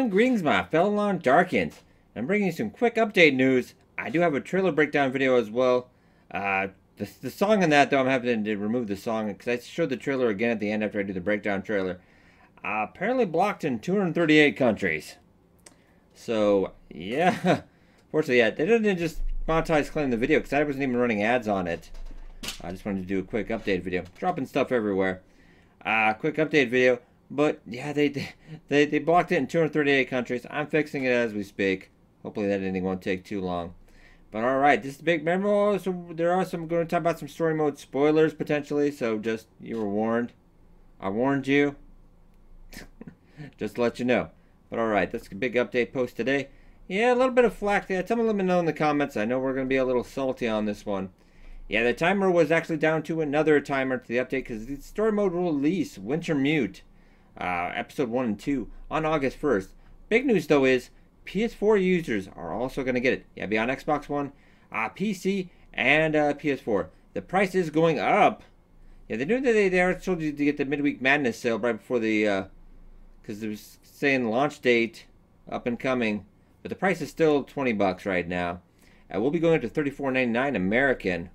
everyone, greetings my fellow Darkins. I'm bringing you some quick update news. I do have a trailer breakdown video as well. The song on that though, I'm having to remove the song because I showed the trailer again at the end after I do the breakdown trailer. Apparently blocked in 238 countries. So, yeah. Fortunately, yeah, they didn't just monetize claim the video because I wasn't even running ads on it. I just wanted to do a quick update video. Dropping stuff everywhere. Quick update video. But yeah, they blocked it in 238 countries. I'm fixing it as we speak. Hopefully that ending won't take too long. But alright, this is big. Remember, so there are some going to talk about some story mode spoilers potentially. So just you were warned. I warned you. Just to let you know. But alright, that's a big update post today. Yeah, a little bit of flack there. Tell me, let me know in the comments. I know we're going to be a little salty on this one. Yeah, the timer was actually down to another timer to the update because the story mode will release Winter Mute. Episode 1 and 2 on August 1st. Big news though is PS4 users are also going to get it. Yeah, be on Xbox One, PC, and PS4. The price is going up. Yeah, they knew that they already told you to get the midweek madness sale right before the, because it was saying launch date up and coming, but the price is still $20 right now. We'll be going up to $34.99 American.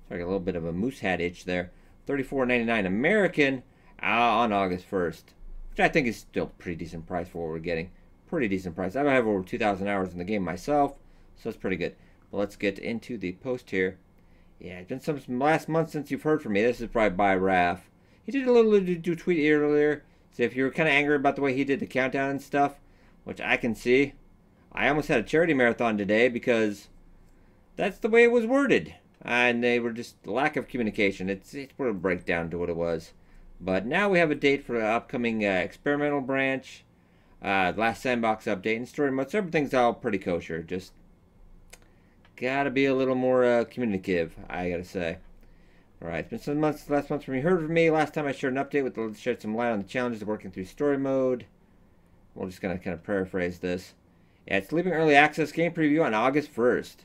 Sorry, a little bit of a moose hat itch there. $34.99 American on August 1st. Which I think is still a pretty decent price for what we're getting. Pretty decent price. I have over 2,000 hours in the game myself, so it's pretty good. But let's get into the post here. Yeah, it's been some last month since you've heard from me. This is probably by Raph. He did a little do tweet earlier. So if you were kind of angry about the way he did the countdown and stuff, which I can see. I almost had a charity marathon today because that's the way it was worded. And they were just lack of communication. It's what a breakdown to what it was. But now we have a date for the upcoming experimental branch, last sandbox update, and story mode. So everything's all pretty kosher. Just gotta be a little more communicative, I gotta say. Alright, it's been some months, last month from you heard from me. Last time I shared an update with shed some light on the challenges of working through story mode. We're just gonna kind of paraphrase this. Yeah, it's leaving early access game preview on August 1st.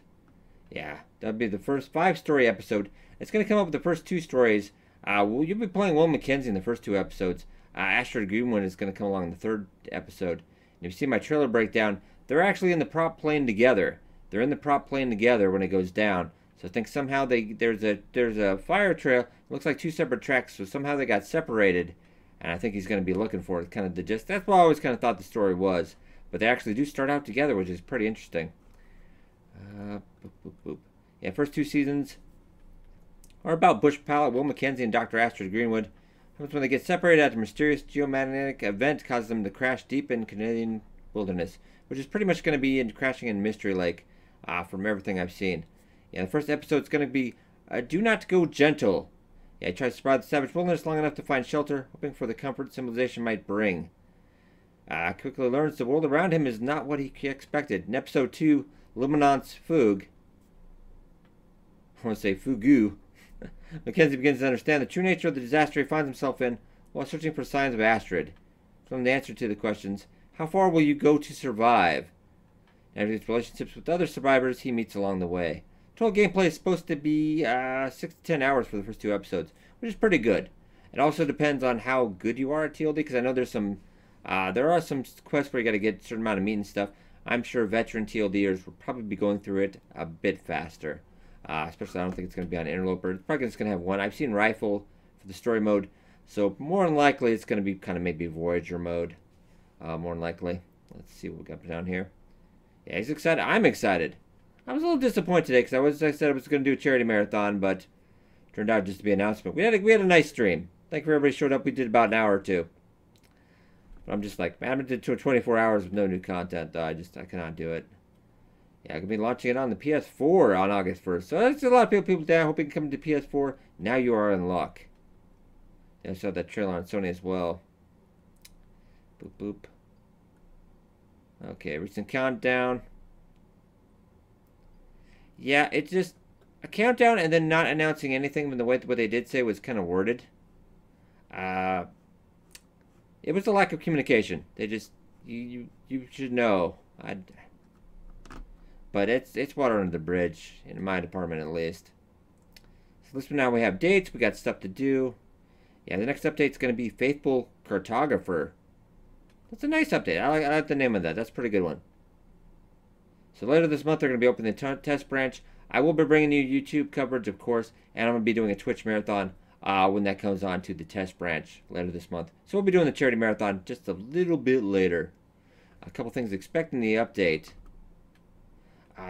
Yeah, that'll be the first 5-story episode. It's gonna come up with the first 2 stories. You'll be playing Will Mackenzie in the first 2 episodes. Astrid Greenwood is going to come along in the 3rd episode. And if you see my trailer breakdown, they're actually in the prop plane together. They're in the prop plane together when it goes down. So I think somehow there's a fire trail. It looks like 2 separate tracks, so somehow they got separated. And I think he's going to be looking for it, kind of the gist. That's what I always kind of thought the story was. But they actually do start out together, which is pretty interesting. Boop, boop, boop. Yeah, first 2 seasons are about Bush Pilot, Will Mackenzie, and Dr. Astrid Greenwood. Happens when they get separated after a mysterious geomagnetic event causes them to crash deep in Canadian wilderness, which is pretty much going to be crashing in Mystery Lake, from everything I've seen. Yeah, the first episode's going to be Do Not Go Gentle. Yeah, he tries to survive the savage wilderness long enough to find shelter, hoping for the comfort civilization might bring. Quickly learns the world around him is not what he expected. In episode 2, Luminance Fugue, I want to say Fugu, Mackenzie begins to understand the true nature of the disaster he finds himself in while searching for signs of Astrid. From the answer to the questions, how far will you go to survive? And his relationships with other survivors he meets along the way. Total gameplay is supposed to be 6 to 10 hours for the first 2 episodes, which is pretty good. It also depends on how good you are at TLD, because I know there's some, there are some quests where you got to get a certain amount of meat and stuff. I'm sure veteran TLDers will probably be going through it a bit faster. Especially I don't think it's going to be on Interloper. It's probably just going to have 1. I've seen Rifle for the story mode. So more than likely it's going to be kind of maybe Voyager mode. More than likely. Let's see what we got down here. Yeah, he's excited. I'm excited. I was a little disappointed today because I said I was going to do a charity marathon, but turned out just to be an announcement. We had a nice stream. Thank you for everybody showed up. We did about an hour or 2. But I'm just like, man, I did 24 hours with no new content though. I cannot do it. Yeah, I'm going to be launching it on the PS4 on August 1st. So there's a lot of people there hoping to come to PS4. Now you are in luck. Yeah, I saw that trailer on Sony as well. Boop, boop. Okay, recent countdown. Yeah, it's just a countdown and then not announcing anything. When the way what they did say was kind of worded. It was a lack of communication. They just, you should know. But it's water under the bridge, in my department at least. So this one now we have dates, we got stuff to do. Yeah, the next update's going to be Faithful Cartographer. That's a nice update. I like the name of that. That's a pretty good one. So later this month, they're going to be opening the test branch. I will be bringing you YouTube coverage, of course, and I'm going to be doing a Twitch marathon when that comes on to the test branch later this month. So we'll be doing the charity marathon just a little bit later. A couple things expecting the update.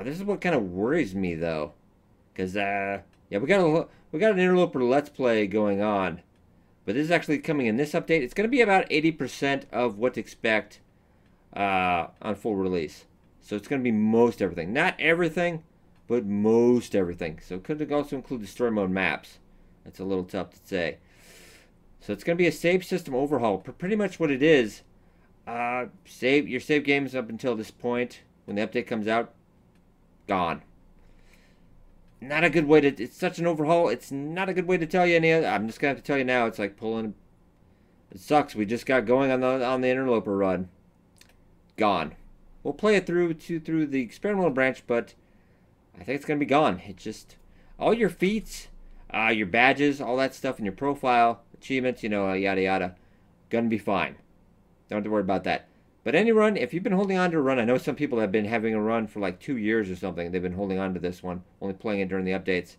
This is what kind of worries me, though. Because, yeah, we got an interloper Let's Play going on. But this is actually coming in this update. It's going to be about 80% of what to expect on full release. So it's going to be most everything. Not everything, but most everything. So it could also include the story mode maps. That's a little tough to say. So it's going to be a save system overhaul. Pretty much what it is, your save games up until this point, when the update comes out, gone. Not a good way to... It's such an overhaul. It's not a good way to tell you any other... I'm just going to have to tell you now. It's like pulling... It sucks. We just got going on the interloper run. Gone. We'll play it through the experimental branch, but I think it's going to be gone. It's just... All your feats, your badges, all that stuff in your profile, achievements, you know, yada yada, going to be fine. Don't have to worry about that. But any run, if you've been holding on to a run, I know some people have been having a run for like 2 years or something. They've been holding on to this one, only playing it during the updates.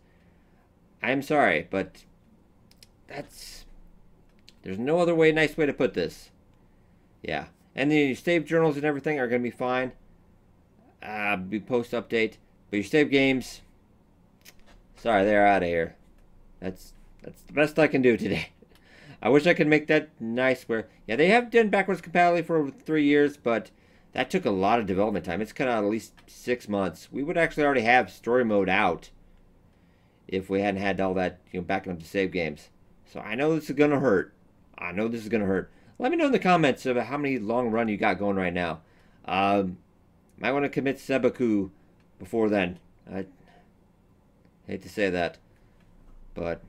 I'm sorry, but there's no other nice way to put this. Yeah. And then your save journals and everything are going to be fine. Be post-update. But your save games, sorry, they're out of here. That's the best I can do today. I wish I could make that nice where... Yeah, they have done backwards compatibility for over 3 years, but that took a lot of development time. It's cut out at least 6 months. We would actually already have story mode out if we hadn't had all that, you know, backing up to save games. So I know this is going to hurt. I know this is going to hurt. Let me know in the comments about how many long run you got going right now. Might want to commit Sebaku before then. I hate to say that, but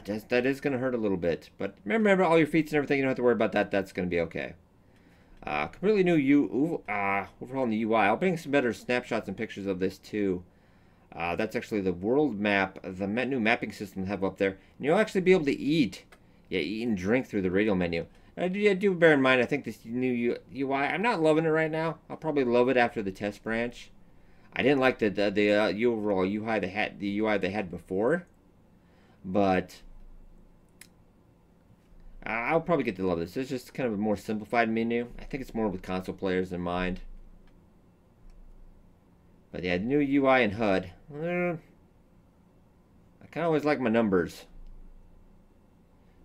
that is going to hurt a little bit. But remember all your feats and everything. You don't have to worry about that. That's going to be okay. Completely new overhaul in the UI. I'll bring some better snapshots and pictures of this too. That's actually the world map, the new mapping system they have up there. And you'll actually be able to eat. Yeah, eat and drink through the radial menu. Do bear in mind, I think this new UI, I'm not loving it right now. I'll probably love it after the test branch. I didn't like the overall UI they had before, but I'll probably get to love this. It's just kind of a more simplified menu. I think it's more with console players in mind. But yeah, new UI and HUD. I kind of always like my numbers.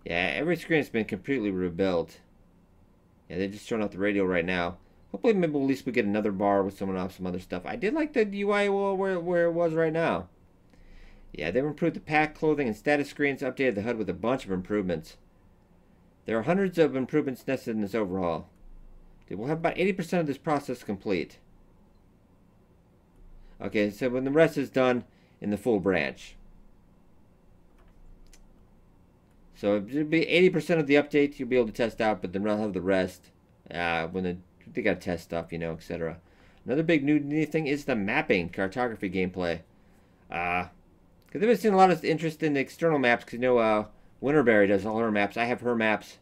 Yeah, every screen has been completely rebuilt. Yeah, they're just showing off the radio right now. Hopefully, maybe at least we get another bar with someone off some other stuff. I did like the UI where it was right now. Yeah, they've improved the pack, clothing, and status screens, updated the HUD with a bunch of improvements. There are hundreds of improvements nested in this overhaul. They will have about 80% of this process complete. Okay, so when the rest is done in the full branch. So it'll be 80% of the updates you'll be able to test out, but then we'll have the rest when they got to test stuff, you know, etc. Another big new thing is the mapping cartography gameplay. Because I've been seeing a lot of interest in the external maps. Because you know, Winterberry does all her maps. I have her maps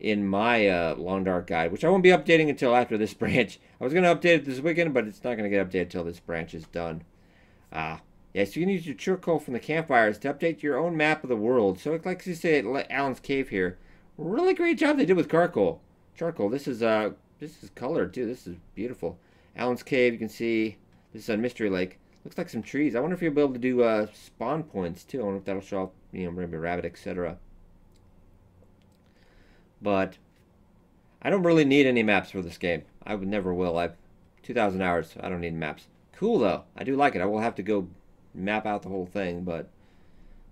in my Long Dark guide, which I won't be updating until after this branch. I was going to update it this weekend, but it's not going to get updated until this branch is done. Yeah, so you can use your charcoal from the campfires to update your own map of the world. So like you say at Alan's Cave here, really great job they did with charcoal. This is colored too. This is beautiful. Alan's Cave, you can see this is a Mystery Lake. Looks like some trees. I wonder if you'll be able to do spawn points too. I wonder if that'll show up, you know, maybe a rabbit, etc. But I don't really need any maps for this game. I would never will. I've 2,000 hours. I don't need maps. Cool though. I do like it. I will have to go map out the whole thing, but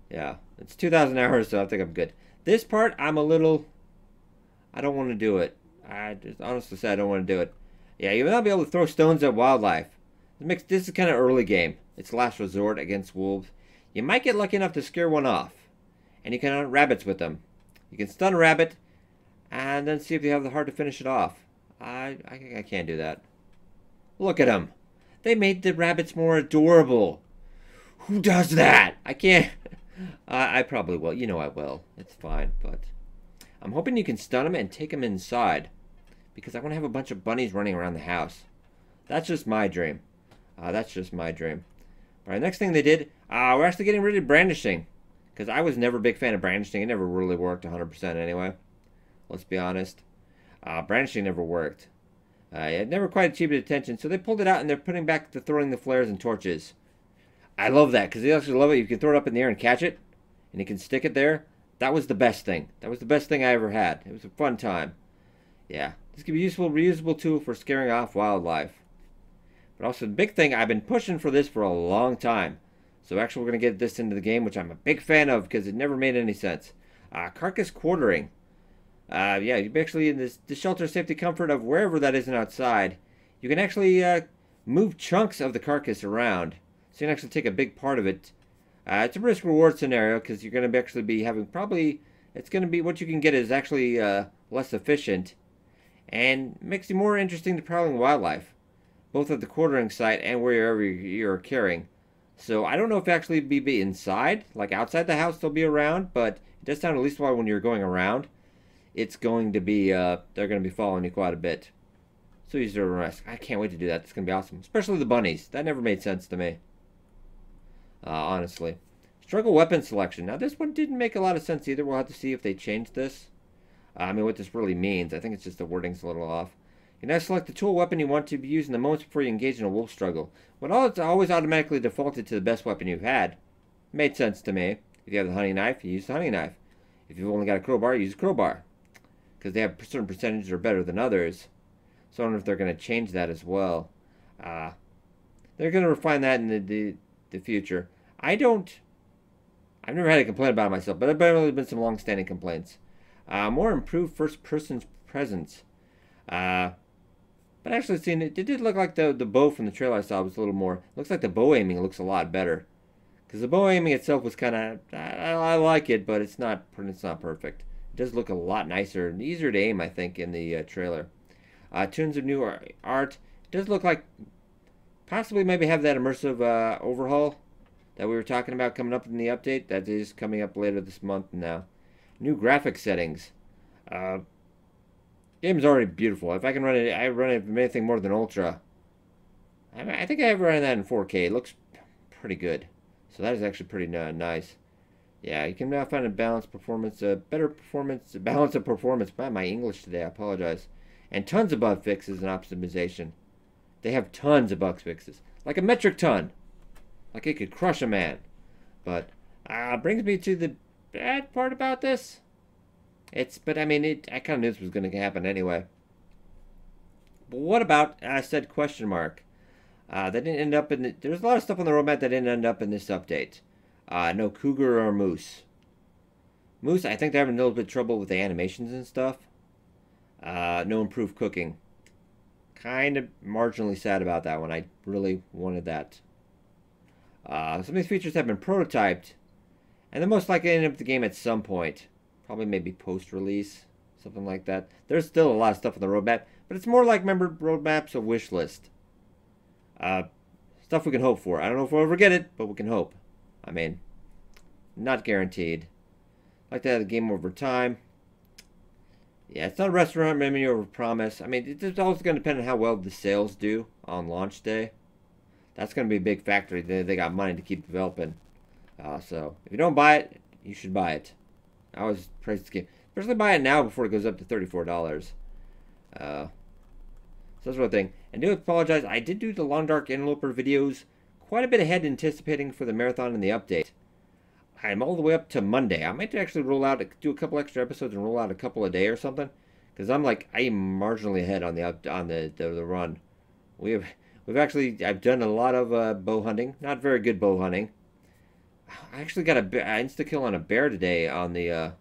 yeah, it's 2,000 hours, so I think I'm good. This part, I don't want to do it. I just honestly say I don't want to do it. Yeah, you will not be able to throw stones at wildlife. This is kind of early game. It's last resort against wolves. You might get lucky enough to scare one off, and you can hunt rabbits with them. You can stun a rabbit, and then see if you have the heart to finish it off. I can't do that. Look at them. They made the rabbits more adorable. Who does that? I can't. I probably will. You know I will. It's fine, but I'm hoping you can stun them and take them inside, because I want to have a bunch of bunnies running around the house. That's just my dream. That's just my dream. All right, next thing they did, we're actually getting rid of brandishing, because I was never a big fan of brandishing. It never really worked 100% anyway. Let's be honest. Brandishing never worked. It never quite achieved attention, so they pulled it out and they're putting back to throwing the flares and torches. I love that, because they actually love it. You can throw it up in the air and catch it, and you can stick it there. That was the best thing. That was the best thing I ever had. It was a fun time. Yeah, this could be a useful, reusable tool for scaring off wildlife. But also the big thing, I've been pushing for this for a long time. So actually we're going to get this into the game, which I'm a big fan of because it never made any sense. Carcass quartering. Yeah, you actually, in the shelter, safety, comfort of wherever that isn't outside, you can actually move chunks of the carcass around. So you can actually take a big part of it. It's a risk-reward scenario because you're going to actually be having it's going to be, what you can get is actually less efficient and makes you more interesting to prowling wildlife, both at the quartering site and wherever you're carrying. So I don't know if actually be inside, like outside the house they'll be around, but it does sound, at least while when you're going around, it's going to be, they're going to be following you quite a bit. So use their risk. I can't wait to do that. It's going to be awesome. Especially the bunnies. That never made sense to me. Honestly. Struggle weapon selection. Now this one didn't make a lot of sense either. We'll have to see if they change this. I mean, what this really means. I think it's just the wording's a little off. You now select the tool weapon you want to be used in the moments before you engage in a wolf struggle. Well, it's always automatically defaulted to the best weapon you've had. Made sense to me. If you have the hunting knife, you use the hunting knife. If you've only got a crowbar, you use a crowbar. Because they have certain percentages are better than others. So I don't know if they're going to change that as well. They're going to refine that in the future. I've never had a complaint about it myself, but there have been some long-standing complaints. More improved first-person presence. But actually, seeing it did look like the bow from the trailer I saw was a little more. Looks like the bow aiming looks a lot better. Because the bow aiming itself was kind of, I like it, but it's not perfect. It does look a lot nicer and easier to aim, I think, in the trailer. Tunes of new art. It does look like possibly maybe have that immersive overhaul that we were talking about coming up in the update. That is coming up later this month now. New graphic settings. Game's already beautiful. If I can run it, I run it anything more than Ultra. I think I have run that in 4K. It looks pretty good. So that is actually pretty nice. Yeah, you can now find a balanced performance, better performance, balance of performance. My English today, I apologize. And tons of bug fixes and optimization. They have tons of bug fixes. Like a metric ton. Like it could crush a man. But, brings me to the bad part about this. But I mean, I kind of knew this was going to happen anyway. But what about, said question mark? That didn't end up in there's a lot of stuff on the roadmap that didn't end up in this update. No cougar or moose. Moose, I think they're having a little bit of trouble with the animations and stuff. No improved cooking. Kind of marginally sad about that one. I really wanted that. Some of these features have been prototyped, and they're most likely end up the game at some point. Probably maybe post-release, something like that. There's still a lot of stuff on the roadmap, but it's more like, remember, roadmaps, a wish list. Stuff we can hope for. I don't know if we'll ever get it, but we can hope. I mean, not guaranteed. Like to have the game over time. Yeah, it's not a restaurant menu over promise. I mean, it's also going to depend on how well the sales do on launch day. That's going to be a big factor. They got money to keep developing. So, if you don't buy it, you should buy it. I always praise this game. Especially buy it now before it goes up to $34. So that's one thing. I do apologize. I did do the Long Dark Interloper videos quite a bit ahead, anticipating for the marathon and the update. I'm all the way up to Monday. I might actually do a couple extra episodes and roll out a couple a day or something, because I am marginally ahead on the run. I've done a lot of bow hunting. Not very good bow hunting. I actually got an insta kill on a bear today on the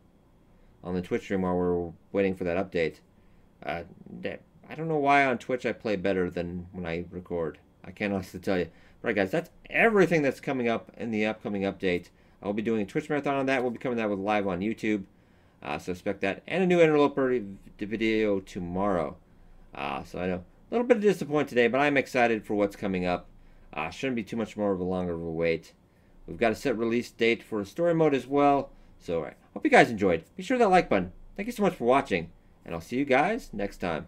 Twitch stream while we were waiting for that update. I don't know why on Twitch I play better than when I record. I can't honestly tell you. Right, guys, that's everything that's coming up in the upcoming update. I'll be doing a Twitch marathon on that. We'll be coming that with live on YouTube. So expect that. And a new Interloper video tomorrow. So I know a little bit of disappointment today, but I'm excited for what's coming up. Shouldn't be too much more of a longer of a wait. We've got a set release date for story mode as well. So, hope you guys enjoyed. Be sure that like button. Thank you so much for watching, and I'll see you guys next time.